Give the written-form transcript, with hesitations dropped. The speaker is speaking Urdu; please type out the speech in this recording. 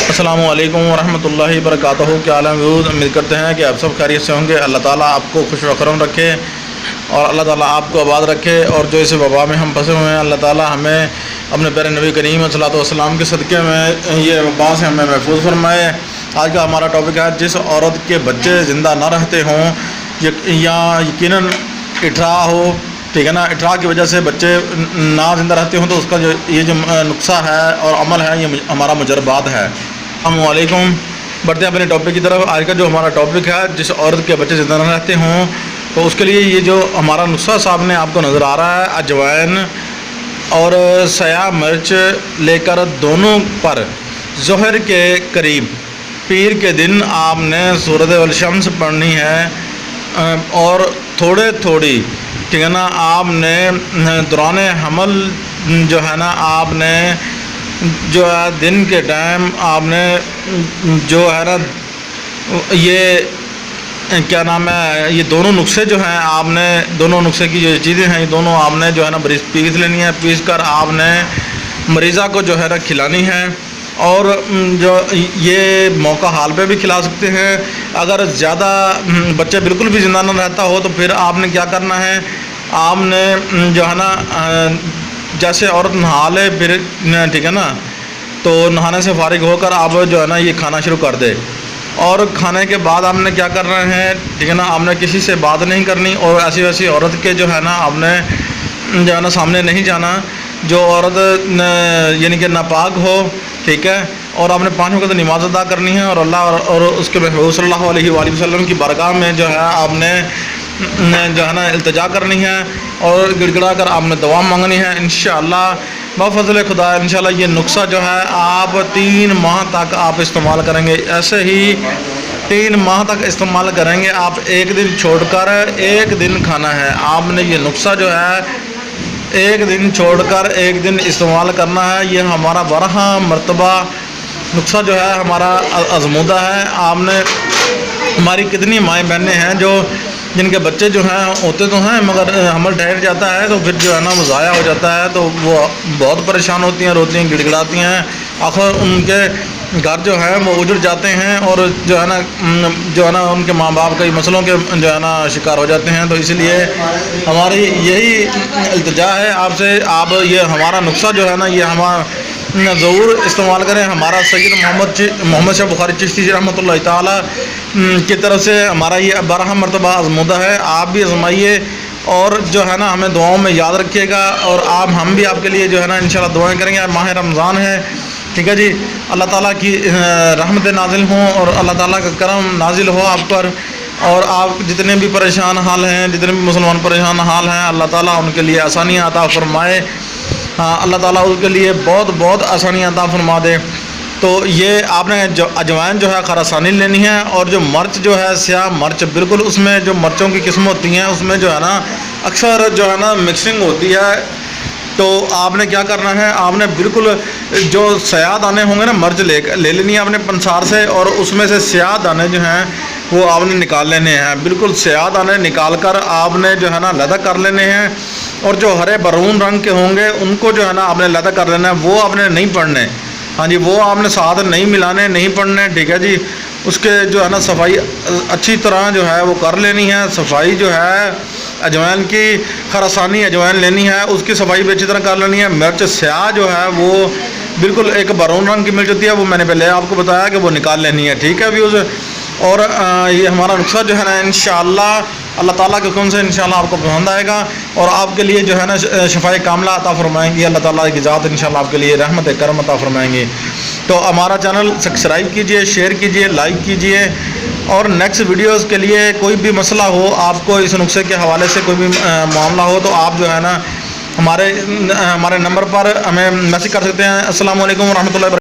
السلام علیکم ورحمۃ اللہ وبرکاتہ۔ کیا حال ہے ویوز؟ امید کرتے ہیں کہ آپ سب خیریت سے ہوں گے۔ اللہ تعالیٰ آپ کو خوش و خرم رکھے اور اللہ تعالیٰ آپ کو آباد رکھے، اور جو اس وبا میں ہم پھنسے ہوئے ہیں اللہ تعالیٰ ہمیں اپنے پیارے نبی کریم صلی اللہ علیہ وسلم کے صدقے میں یہ وبا سے ہمیں محفوظ فرمائے۔ آج کا ہمارا ٹاپک ہے جس عورت کے بچے زندہ نہ رہتے ہوں یا یقیناً اٹھرا ہو، ٹھیک ہے نا، اٹھرا کی وجہ سے بچے نہ زندہ رہتے ہوں تو اس کا جو نقصہ ہے اور عمل ہے یہ ہمارا مجربات ہے۔ السلام علیکم۔ بڑھتے ہیں اپنے ٹاپک کی طرف۔ آج کا جو ہمارا ٹاپک ہے جس عورت کے بچے زندہ نہ رہتے ہوں تو اس کے لیے یہ جو ہمارا نسخہ سامنے آپ کو نظر آ رہا ہے، اجوائن اور سیاہ مرچ لے کر دونوں پر ظہر کے قریب پیر کے دن آپ نے سورۃ والشمس پڑھنی ہے، اور تھوڑی ٹھیک ہے نا آپ نے دوران حمل جو ہے نا آپ نے جو ہے دن کے ٹائم آپ نے جو ہے نا یہ کیا نام ہے، یہ دونوں نسخے جو ہیں آپ نے دونوں نسخے کی جو چیزیں ہیں یہ دونوں آپ نے جو ہے نا پیس لینی ہے۔ پیس کر آپ نے مریضہ کو جو ہے نا کھلانی ہے، اور جو یہ موقع حال پہ بھی کھلا سکتے ہیں۔ اگر زیادہ بچے بالکل بھی زندہ نہ رہتا ہو تو پھر آپ نے کیا کرنا ہے، آپ نے جو ہے نا جیسے عورت نہا لے پھر ٹھیک ہے نا، تو نہانے سے فارغ ہو کر آپ جو ہے نا یہ کھانا شروع کر دے، اور کھانے کے بعد آپ نے کیا کرنا ہے، ٹھیک ہے نا، آپ نے کسی سے بات نہیں کرنی، اور ایسی ویسی عورت کے جو ہے نا آپ نے جو ہے نا سامنے نہیں جانا جو عورت یعنی کہ ناپاک ہو، ٹھیک ہے، اور آپ نے 5 وقت نماز ادا کرنی ہے، اور اللہ اور اس کے محبوب صلی اللہ علیہ وآلہ وسلم کی بارگاہ میں جو ہے آپ نے جو ہے نا التجا کرنی ہے، اور گڑ گڑا کر آپ نے دعا مانگنی ہے۔ انشاءاللہ بفضل خدا انشاءاللہ یہ نسخہ جو ہے آپ 3 ماہ تک آپ استعمال کریں گے، ایسے ہی 3 ماہ تک استعمال کریں گے آپ۔ ایک دن چھوڑ کر ایک دن کھانا ہے، آپ نے یہ نسخہ جو ہے ایک دن چھوڑ کر ایک دن استعمال کرنا ہے۔ یہ ہمارا 12 مرتبہ نسخہ جو ہے ہمارا آزمودہ ہے۔ آپ نے ہماری کتنی مائیں بہنیں ہیں جو جن کے بچے جو ہیں ہوتے تو ہیں مگر حمل ٹھہر جاتا ہے تو پھر جو ہے نا وہ ضائع ہو جاتا ہے، تو وہ بہت پریشان ہوتی ہیں، روتی ہیں، گڑ گڑاتی ہیں، آخر ان کے گھر جو ہیں وہ اجڑ جاتے ہیں، اور جو ہے نا ان کے ماں باپ کئی مسئلوں کے جو ہے نا شکار ہو جاتے ہیں۔ تو اس لیے ہماری یہی التجا ہے آپ سے، آپ یہ ہمارا نسخہ جو ہے نا یہ ہمارا ضرور استعمال کریں۔ ہمارا سید محمد شاہ بخاری چشتی رحمۃ اللہ تعالیٰ کی طرف سے ہمارا یہ 12 مرتبہ آزمودہ ہے، آپ بھی آزمائیے، اور جو ہے نا ہمیں دعاؤں میں یاد رکھیے گا، اور ہم بھی آپ کے لیے جو ہے نا انشاءاللہ دعائیں کریں گے۔ ماہ رمضان ہے، ٹھیک ہے جی، اللہ تعالیٰ کی رحمتیں نازل ہوں اور اللہ تعالیٰ کا کرم نازل ہو آپ پر، اور آپ جتنے بھی پریشان حال ہیں، جتنے بھی مسلمان پریشان حال ہیں، اللہ تعالیٰ ان کے لیے آسانیاں عطا فرمائے۔ ہاں، اللہ تعالیٰ ان کے لیے بہت آسانیاں عطا فرما دے۔ تو یہ آپ نے جو اجوائن جو ہے خراسانی لینی ہے، اور جو مرچ جو ہے سیاہ مرچ، بالکل اس میں جو مرچوں کی قسم ہوتی ہیں اس میں جو ہے نا اکثر جو ہے نا مکسنگ ہوتی ہے، تو آپ نے کیا کرنا ہے، آپ نے بالکل جو سیاہ دانے ہوں گے نا مرچ لے لینی ہے اپنے پنسار سے، اور اس میں سے سیاہ دانے جو ہیں وہ آپ نے نکال لینے ہیں۔ بالکل سیاہ دانے نکال کر آپ نے جو ہے نا علیحدہ کر لینے ہیں، اور جو ہرے برون رنگ کے ہوں گے ان کو جو ہے نا آپ نے علیحدہ کر لینا ہے، وہ آپ نے نہیں پڑھنے، ہاں جی، وہ آپ نے ساتھ نہیں ملانے، نہیں پڑھنے، ٹھیک ہے جی۔ اس کے جو ہے نا صفائی اچھی طرح جو ہے وہ کر لینی ہے، صفائی جو ہے اجوائن کی خراسانی اجوائن لینی ہے، اس کی صفائی بھی اچھی طرح کر لینی ہے۔ مرچ سیاہ جو ہے وہ بالکل ایک برون رنگ کی مرچ ہوتی ہے، وہ میں نے پہلے آپ کو بتایا کہ وہ نکال لینی ہے، ٹھیک ہے ویوز۔ اور یہ ہمارا نسخہ جو ہے نا انشاءاللہ اللہ تعالیٰ کے حکم سے انشاءاللہ آپ کو پسند آئے گا، اور آپ کے لیے جو ہے نا شفائے کاملہ عطا فرمائیں گی اللہ تعالیٰ کی ذات، انشاءاللہ آپ کے لیے رحمت کرم عطا فرمائیں گی۔ تو ہمارا چینل سبسکرائب کیجئے، شیئر کیجئے، لائک کیجئے، اور نیکسٹ ویڈیوز کے لیے کوئی بھی مسئلہ ہو، آپ کو اس نسخے کے حوالے سے کوئی بھی معاملہ ہو تو آپ جو ہے نا ہمارے نمبر پر ہمیں میسج کر سکتے ہیں۔ السلام علیکم ورحمۃ اللہ وبرکاتہ۔